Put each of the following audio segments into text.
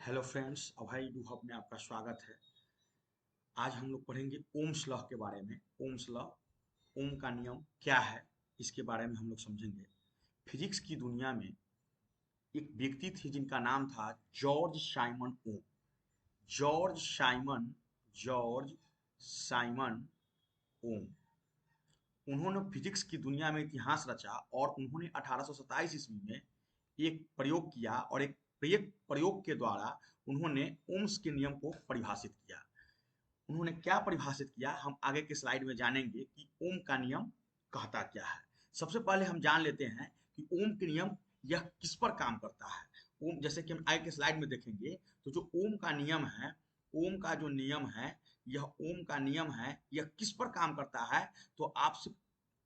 Hello friends, अभय डूहब में आपका स्वागत है। आज हम लोग पढ़ेंगे ओम्स लॉ के बारे में। ओम्स लॉ, ओम का नियम क्या है, इसके बारे में हम लोग समझेंगे। फिजिक्स की दुनिया में एक व्यक्ति थे जिनका नाम था जॉर्ज साइमन ओम। जॉर्ज साइमन जॉर्ज साइमन ओम। उन्होंने फिजिक्स की दुनिया में इतिहास रचा और उन्होंने 1827 ईस्वी में एक प्रयोग किया और एक प्रयोग के द्वारा उन्होंने ओम्स के नियम को परिभाषित किया। उन्होंने क्या परिभाषित किया, हम आगे के स्लाइड में जानेंगे कि ओम का नियम कहता क्या है। सबसे पहले हम जान लेते हैं कि ओम के नियम यह किस पर काम करता है। ओम, जैसे कि हम आगे के स्लाइड में देखेंगे, तो जो ओम का नियम है, ओम का जो नियम है, यह ओम का नियम है, यह किस पर काम करता है। तो आपसे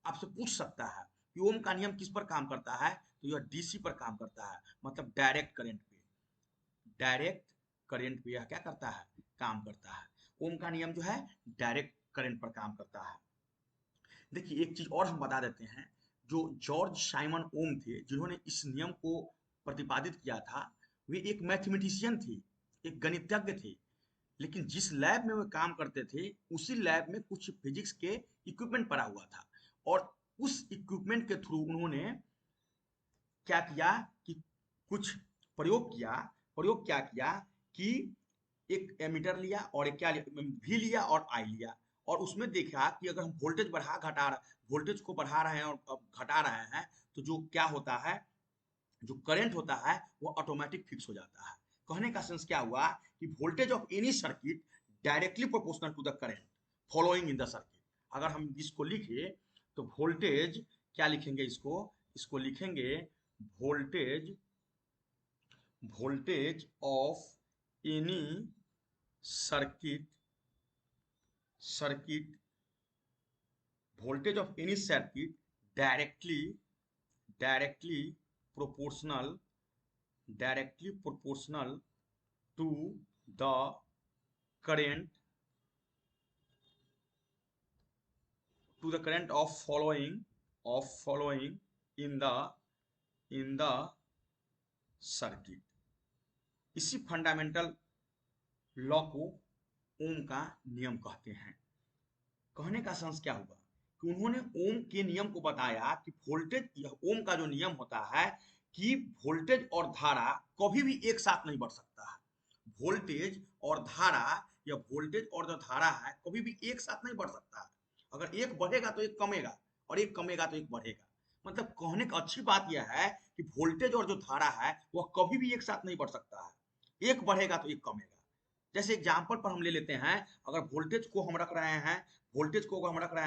आपसे पूछ सकता है कि ओम का नियम किस पर काम करता है, तो यह डीसी पर काम करता है, मतलब डायरेक्ट करंट पे। डायरेक्ट करंट पे यह क्या करता है, काम करता है। ओम का नियम जो है डायरेक्ट करंट पर काम करता है। देखिए, एक चीज और हम बता देते हैं। जो जॉर्ज साइमन ओम थे जिन्होंने इस नियम को प्रतिपादित किया था, वे एक मैथमेटिशियन थे, एक गणितज्ञ थे। लेकिन जिस लैब में वे काम करते थे, उसी लैब में कुछ फिजिक्स के इक्विपमेंट पड़ा हुआ था। और उस इक्विपमेंट के थ्रू उन्होंने क्या किया कि कुछ प्रयोग किया। प्रयोग क्या किया कि एक एमीटर लिया और एक क्या लिया, वी लिया और आई लिया। और उसमें देखा कि अगर हम वोल्टेज वोल्टेज को बढ़ा रहे हैं और घटा रहे हैं, तो जो क्या होता है, जो करंट होता है वो ऑटोमेटिक फिक्स हो जाता है। कहने का सेंस क्या हुआ कि voltage of any circuit directly proportional to the current following in the circuit. अगर हम इसको लिखे तो वोल्टेज क्या लिखेंगे, इसको इसको लिखेंगे voltage voltage of any circuit circuit voltage of any circuit directly directly proportional directly proportional to the current of following in the circuit। इसी फंडामेंटल लॉ को ओम का नियम कहते हैं। कहने का सेंस क्या हुआ कि उन्होंने ओम के नियम को बताया कि वोल्टेज, यह ओम का जो नियम होता है कि वोल्टेज और धारा कभी भी एक साथ नहीं बढ़ सकता है। वोल्टेज और धारा, या वोल्टेज और जो धारा है कभी भी एक साथ नहीं बढ़ सकता है। अगर एक बढ़ेगा तो एक कमेगा, और एक कमेगा तो एक बढ़ेगा। मतलब कहने का अच्छी बात यह है कि वोल्टेज और जो धारा है वह कभी भी एक साथ नहीं बढ़ सकता है। एक बढ़ेगा तो एक कमेगा। जैसे एग्जाम्पल पर हम ले लेते हैं, अगर वोल्टेज को हम रख रहे हैं,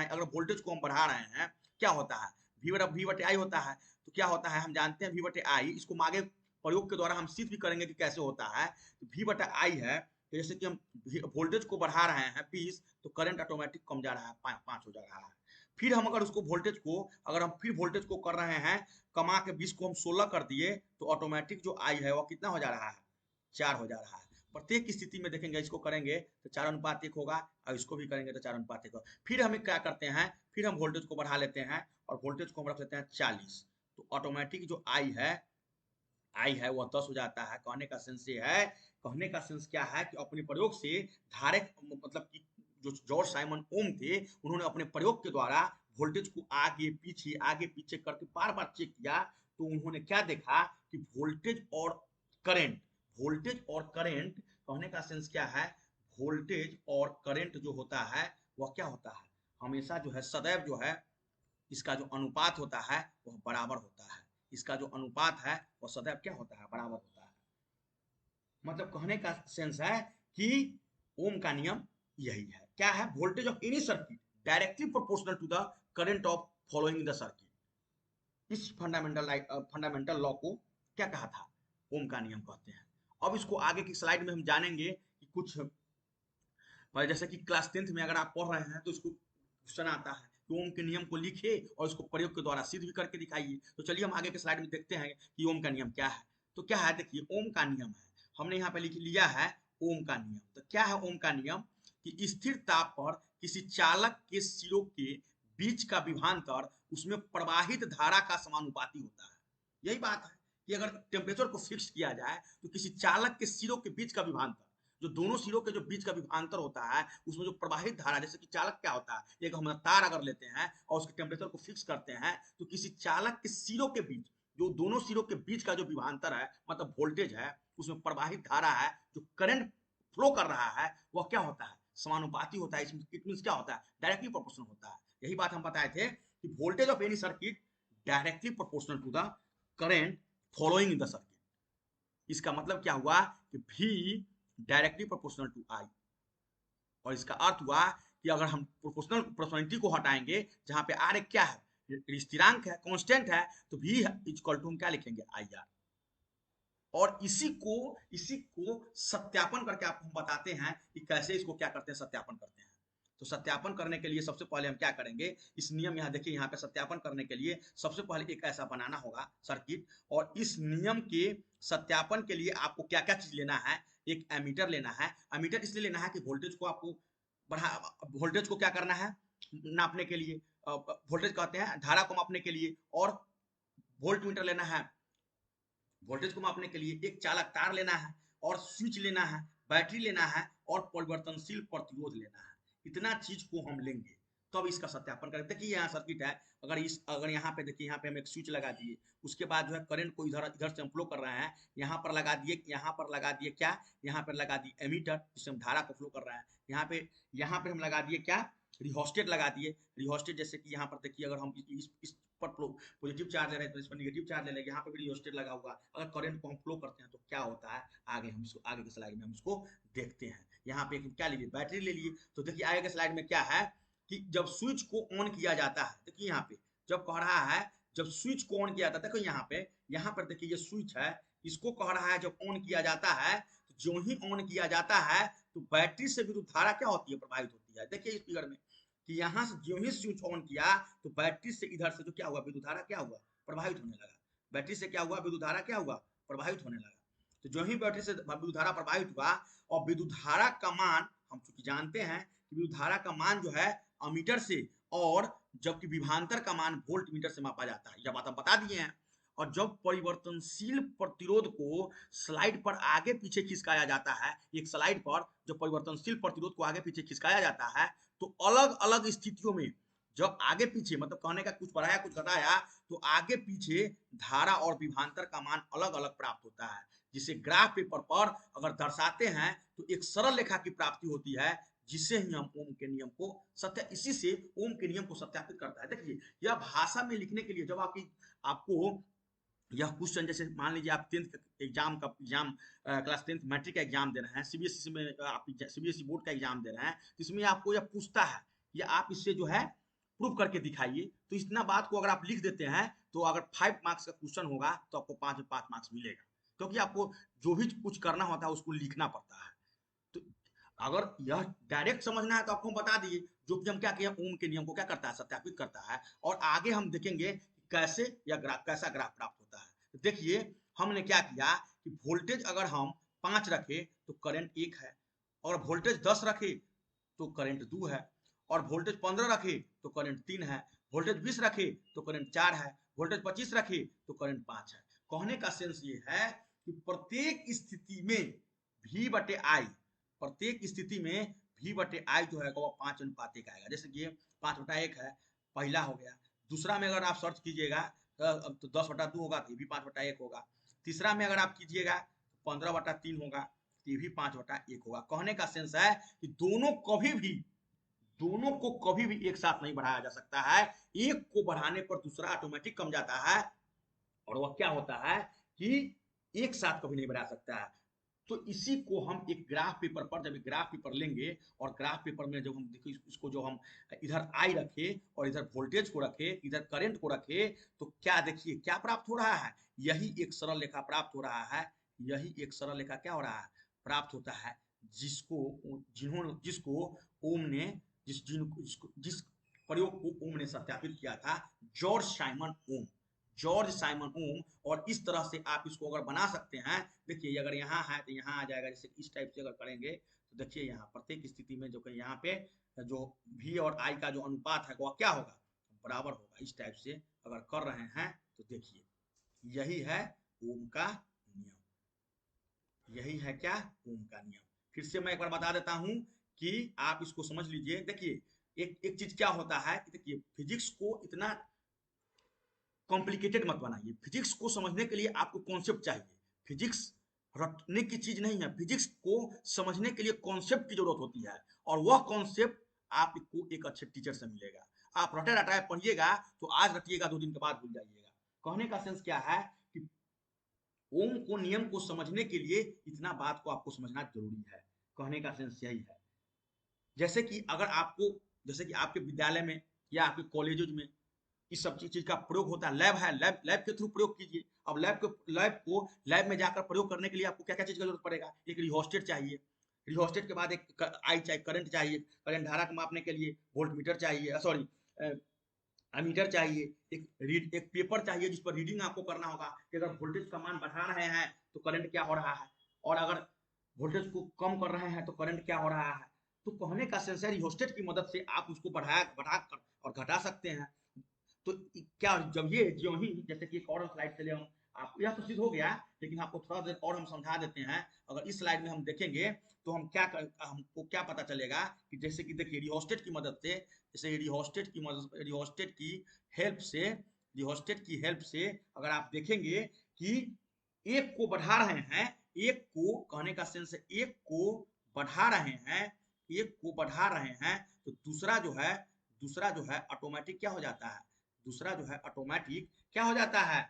अगर वोल्टेज को हम बढ़ा रहे हैं, क्या होता है, वी बटे आई होता है। तो क्या होता है, हम जानते हैं वी बटे आई। इसको हम आगे प्रयोग के द्वारा हम सिद्ध भी करेंगे कि कैसे होता है। तो वी बटा आई है, तो जैसे कि हम वोल्टेज को बढ़ा रहे हैं 20, तो करंट ऑटोमेटिक कम जा रहा है, 5 हो जा रहा है। फिर हम अगर उसको वोल्टेज को, अगर हम फिर वोल्टेज को कर रहे हैं, कमा के 20 को हम 16 कर दिए, तो ऑटोमेटिक जो आई है वो कितना हो जा रहा है, 4 हो जा रहा है। प्रत्येक स्थिति में देखेंगे, इसको करेंगे तो 4:1 होगा, और इसको भी करेंगे तो 4:1 होगा। फिर हम क्या करते हैं, फिर हम वोल्टेज को बढ़ा लेते हैं और वोल्टेज को हम रख लेते हैं 40। तो ऑटोमेटिक जो आई है वह 10 हो जाता है। कहने का सेंस ये है, कहने का सेंस क्या है कि अपने प्रयोग से धारे, मतलब कि जो जॉर्ज साइमन ओम थे, उन्होंने अपने प्रयोग के द्वारा वोल्टेज को आगे पीछे करके बार बार चेक किया। तो उन्होंने क्या देखा कि करंट वोल्टेज और करंट, कहने का सेंस क्या है, वोल्टेज और करंट जो होता है वह क्या होता है, हमेशा जो है, सदैव जो है, इसका जो अनुपात होता है वह बराबर होता है। इसका जो अनुपात है वह सदैव क्या होता है, बराबर होता है। मतलब कहने का सेंस है कि ओम का नियम यही है। क्या है, voltage of any circuit directly proportional to the current of following the circuit. इस फंडामेंटल लॉ को क्या कहा था, ओम का नियम कहते हैं। अब इसको आगे की स्लाइड में हम जानेंगे कि कुछ, जैसे कि क्लास 10th में अगर आप पढ़ रहे हैं तो इसको क्वेश्चन आता है कि ओम के नियम को लिखे और इसको प्रयोग के द्वारा सिद्ध भी करके दिखाइए। तो चलिए हम आगे के स्लाइड में देखते हैं कि ओम का नियम क्या है। तो क्या है, देखिए, ओम का नियम है, हमने यहाँ पे लिख लिया है ओम का नियम। तो क्या है ओम का नियम, कि स्थिर ताप पर किसी चालक के सिरों के बीच का विभवांतर उसमें प्रवाहित धारा का समानुपाती होता है। यही बात है कि अगर टेम्परेचर को फिक्स किया जाए तो किसी चालक के सिरों के बीच का विभवांतर, जो दोनों सिरों के जो बीच का विभवांतर होता है, उसमें जो प्रवाहित धारा, जैसे कि चालक क्या होता है, एक हम तार अगर लेते हैं और उसके टेम्परेचर को फिक्स करते हैं, तो किसी चालक के सिरों के बीच, जो दोनों सिरों के बीच का जो विभवांतर है, मतलब वोल्टेज है, उसमें प्रवाहित धारा है, जो करंट फ्लो कर रहा है, वह क्या होता है, समानुपाती होता है। इट मीन्स क्या होता है, डायरेक्टली प्रोपोर्शनल होता है। यही बात हम बताए थे कि voltage of any circuit directly proportional to the current following in the circuit. इसका मतलब क्या हुआ कि V directly proportional to I, और इसका अर्थ हुआ कि अगर हम प्रोपोर्शनलिटी को हटाएंगे, जहां पे R एक क्या है, स्थिरांक है, कांस्टेंट है, तो V इक्वल टू हम क्या लिखेंगे, IR। और इसी को सत्यापन करके आपको हम बताते हैं कि कैसे इसको क्या करते हैं, सत्यापन करते हैं। तो सत्यापन करने के लिए सबसे पहले हम क्या करेंगे, इस नियम, यहाँ देखिए, यहाँ पे सत्यापन करने के लिए सबसे पहले एक ऐसा बनाना होगा सर्किट, और इस नियम के सत्यापन के लिए आपको क्या क्या चीज लेना है, एक एमीटर लेना है। एमीटर इसलिए लेना है कि वोल्टेज को आपको वोल्टेज को क्या करना है, नापने के लिए, वोल्टेज कहते हैं धारा को मापने के लिए, और वोल्ट मीटर लेना है वोल्टेज को मापने के लिए, एक चालक तार लेना है, और स्विच लेना है, बैटरी लेना है, और परिवर्तनशील प्रतिरोध लेना है। इतना चीज को हम लेंगे तब इसका सत्यापन करें। देखिए यहाँ सर्किट है, अगर यहाँ पे देखिए, यहाँ पे हम एक स्विच लगा दिए, उसके बाद जो है करंट को इधर इधर से हम फ्लो कर रहे हैं, यहाँ पर लगा दिए, यहाँ पर लगा दिए क्या, यहाँ पर लगा दिए एमीटर, जिससे हम धारा को फ्लो कर रहे हैं। यहाँ पे हम लगा दिए क्या, रिहोस्टेट लगा दिए। रिहोस्टेट जैसे कि यहाँ पर देखिए, अगर हम इस पर पॉजिटिव चार्ज ले रहे हैं तो इस पर नेगेटिव चार्ज ले लेंगे, यहाँ पे भी रियोस्टेट लगा हुआ। अगर करंट को हम फ्लो करते हैं तो क्या होता है, आगे के स्लाइड में हम इसको देखते हैं। यहाँ पे क्या ले लिए, बैटरी ले लिए। तो देखिए आगे के स्लाइड में क्या है कि जब स्विच को ऑन किया जाता है, देखिए यहाँ पे जब कह रहा है, जब स्विच को ऑन किया जाता है, देखो यहाँ पर देखिए ये स्विच है, इसको कह रहा है जब ऑन किया जाता है, तो जो ही ऑन किया जाता है तो बैटरी से विद्युत धारा क्या होती है, प्रभावित होती है। देखिए इस फिगर में कि यहाँ से जो ही स्विच ऑन किया तो बैटरी से इधर से जो क्या हुआ, विद्युत धारा क्या हुआ, प्रभावित होने लगा। बैटरी से क्या हुआ, विद्युत धारा क्या हुआ, प्रभावित होने लगा। तो जो ही बैटरी से विद्युत धारा प्रभावित हुआ, और विद्युत धारा का मान हम चूंकि जानते हैं कि विद्युत धारा का मान जो है अमीटर से, और जबकि विभवांतर का मान वोल्ट मीटर से मापा जाता है, यह बात हम बता दिए हैं। और जब परिवर्तनशील प्रतिरोध को स्लाइड पर आगे पीछे खिसकाया जाता है, एक स्लाइड पर जब परिवर्तनशील प्रतिरोध को आगे पीछे खिसकाया जाता है, तो अलग अलग स्थितियों में जब आगे पीछे, मतलब कहने का कुछ बढ़ाया कुछ घटाया, तो आगे पीछे धारा और विभवांतर का मान अलग अलग प्राप्त होता है, जिसे ग्राफ पेपर पर अगर दर्शाते हैं तो एक सरल रेखा की प्राप्ति होती है, जिससे ही हम ओम के नियम को इसी से ओम के नियम को सत्यापित करता है। देखिए यह भाषा में लिखने के लिए, जब आपको यह क्वेश्चन, जैसे मान लीजिए आप एग्जाम क्लास 10th मैट्रिक का एग्जाम दे रहे हैं, सीबीएसई में आप सीबीएसई बोर्ड का एग्जाम दे रहे हैं, तो इसमें आपको यह पूछता है, या आप इससे जो है प्रूव करके दिखाइए। तो इतना बात को अगर आप लिख देते हैं, तो अगर 5 मार्क्स का क्वेश्चन होगा तो आपको 5 में 5 मार्क्स मिलेगा, क्योंकि आपको जो भी कुछ करना होता है उसको लिखना पड़ता है। तो अगर यह डायरेक्ट समझना है तो आपको हम बता दिए, जो कि हम क्या किया, ओम के नियम को क्या करता है, सत्यापित करता है। और आगे हम देखेंगे कैसे कैसा ग्राफ प्राप्त होता है। तो देखिए हमने क्या किया कि वोल्टेज अगर हम 5 रखे तो करंट 1 है, और वोल्टेज 10 रखे तो करंट 2 है, और वोल्टेज 15 रखे तो करंट 3 है, वोल्टेज 20 रखे तो करंट 4 है, वोल्टेज 25 रखे तो करंट 5 है। कहने का सेंस ये है कि प्रत्येक स्थिति में V बटे आई, प्रत्येक स्थिति में V बटे आई जो है वो 5 अनुपात 1 आएगा। जैसे कि 5 बटा 1 है, पहला हो गया। दूसरा में अगर आप सर्च कीजिएगा तो 10 बटा 2 होगा, तो ये भी 5 बटा 1 होगा। तीसरा में अगर आप कीजिएगा तो 15 बटा 3 होगा, तो ये भी 5 बटा 1 होगा। कहने का सेंस है कि दोनों को कभी भी एक साथ नहीं बढ़ाया जा सकता है। एक को बढ़ाने पर दूसरा ऑटोमेटिक कम जाता है, और वह क्या होता है कि एक साथ कभी नहीं बढ़ा सकता है। तो इसी को हम एक ग्राफ पेपर पर, जब एक ग्राफ पेपर लेंगे, और ग्राफ पेपर में जब हम देखिए इसको, जो हम इधर आई रखे और इधर वोल्टेज को रखे, इधर करंट को रखे, तो क्या देखिए क्या प्राप्त हो रहा है, यही एक सरल रेखा प्राप्त हो रहा है। यही एक सरल रेखा क्या हो रहा है, प्राप्त होता है, जिसको ओम ने जिस प्रयोग को ओम ने सत्यापित किया था, जॉर्ज साइमन ओम। जॉर्ज साइमन ओम। और इस तरह से आप इसको अगर बना सकते हैं, देखिए अगर यहाँ है तो यहाँ आ जाएगा, जैसे इस टाइप से अगर करेंगे तो देखिए यहाँ प्रत्येक स्थिति में जो कि यहाँ पे जो V और I का जो अनुपात है वह क्या होगा, बराबर होगा। इस टाइप से अगर कर रहे हैं तो देखिए यही है ओम का नियम। यही है क्या, ओम का नियम। फिर से मैं एक बार बता देता हूं कि आप इसको समझ लीजिए। देखिए एक एक चीज क्या होता है कि देखिए फिजिक्स को इतना कॉम्प्लिकेटेड मत बनाइए। फिजिक्स को समझने के लिए आपको कॉन्सेप्ट चाहिए। फिजिक्स रटने की चीज नहीं है। फिजिक्स को समझने के लिए कॉन्सेप्ट की जरूरत होती है, और वह कॉन्सेप्ट आपको एक अच्छे टीचर से मिलेगा। आप रटे रटाए पढ़िएगा तो आज रटिएगा, 2 दिन के बाद भूल जाइएगा। कहने का सेंस क्या है कि ओम को नियम को समझने के लिए इतना बात को आपको समझना जरूरी है। कहने का सेंस यही है। जैसे कि अगर आपको, जैसे कि आपके विद्यालय में या आपके कॉलेजों में इस सब चीज का प्रयोग होता है, लैब है, लैब लैब के थ्रू प्रयोग कीजिए। अब लैब में जाकर प्रयोग करने के लिए आपको क्या क्या चीज का जरूरत पड़ेगा। एक रिहोस्टेट चाहिए, रिहोस्टेट के बाद एक आई चाहिए, करंट चाहिए, करंट धारा को मापने के लिए वोल्ट मीटर चाहिए, सॉरी मीटर चाहिए, एक पेपर चाहिए जिस पर रीडिंग आपको करना होगा कि अगर वोल्टेज का मान बढ़ा रहे हैं तो करंट क्या हो रहा है, और अगर वोल्टेज को कम कर रहे हैं तो करंट क्या हो रहा है। तो कहने का सेंस है रिहोस्टेट की मदद से आप उसको बढ़ा कर और घटा सकते हैं। तो क्या जब ये जो ही, जैसे कि एक और स्लाइड चले हम, आपको यह तो सिद्ध हो गया, लेकिन आपको थोड़ा देर और हम समझा देते हैं। अगर इस स्लाइड में हम देखेंगे तो हमको क्या पता चलेगा कि जैसे कि देखिए रिहोस्टेट की मदद से, जैसे रिहोस्टेट की हेल्प से अगर आप देखेंगे कि एक को बढ़ा रहे हैं, एक को, कहने का सेंस है एक को बढ़ा रहे हैं, एक को बढ़ा रहे हैं, तो दूसरा जो है ऑटोमेटिक क्या हो जाता है, दूसरा जो है ऑटोमेटिक क्या हो जाता है,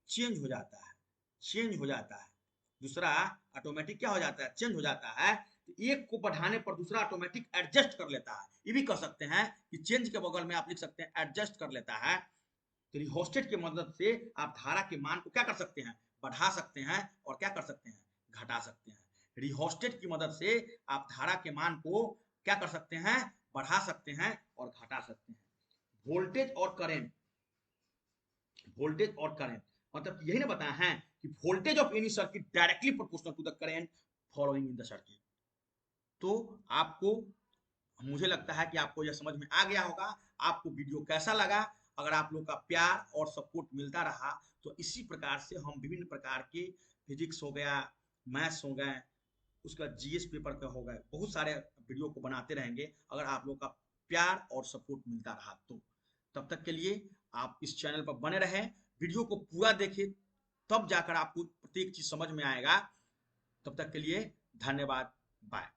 चेंज हो जाता है, चेंज हो जाता है। दूसरा ऑटोमेटिक क्या हो जाता है, चेंज हो जाता है। तो एक को बढ़ाने पर दूसरा ऑटोमेटिक एडजस्ट कर लेता है। ये भी कह सकते हैं कि चेंज के बगल में आप लिख सकते हैं एडजस्ट कर लेता है। तो रिहोस्टेट की मदद से आप धारा के मान को क्या कर सकते हैं, बढ़ा सकते हैं, और क्या कर सकते हैं, घटा सकते हैं। रिहोस्टेट की मदद से आप धारा के मान को क्या कर सकते हैं, बढ़ा सकते हैं और घटा सकते हैं। वोल्टेज और करंट, वोल्टेज और करंट मतलब यही ना बताया है कि voltage of any circuit directly proportional to the current following in the circuit. तो आपको, मुझे लगता है कि आपको यह समझ में आ गया होगा। आपको वीडियो कैसा लगा, अगर आप लोग का प्यार और सपोर्ट मिलता रहा तो इसी प्रकार से हम विभिन्न प्रकार के, फिजिक्स हो गया, मैथ्स हो गए, उसका जीएस पेपर का हो गए, बहुत सारे वीडियो को बनाते रहेंगे अगर आप लोग का प्यार और सपोर्ट मिलता रहा तो। तब तक के लिए आप इस चैनल पर बने रहें, वीडियो को पूरा देखें, तब जाकर आपको प्रत्येक चीज समझ में आएगा। तब तक के लिए धन्यवाद, बाय।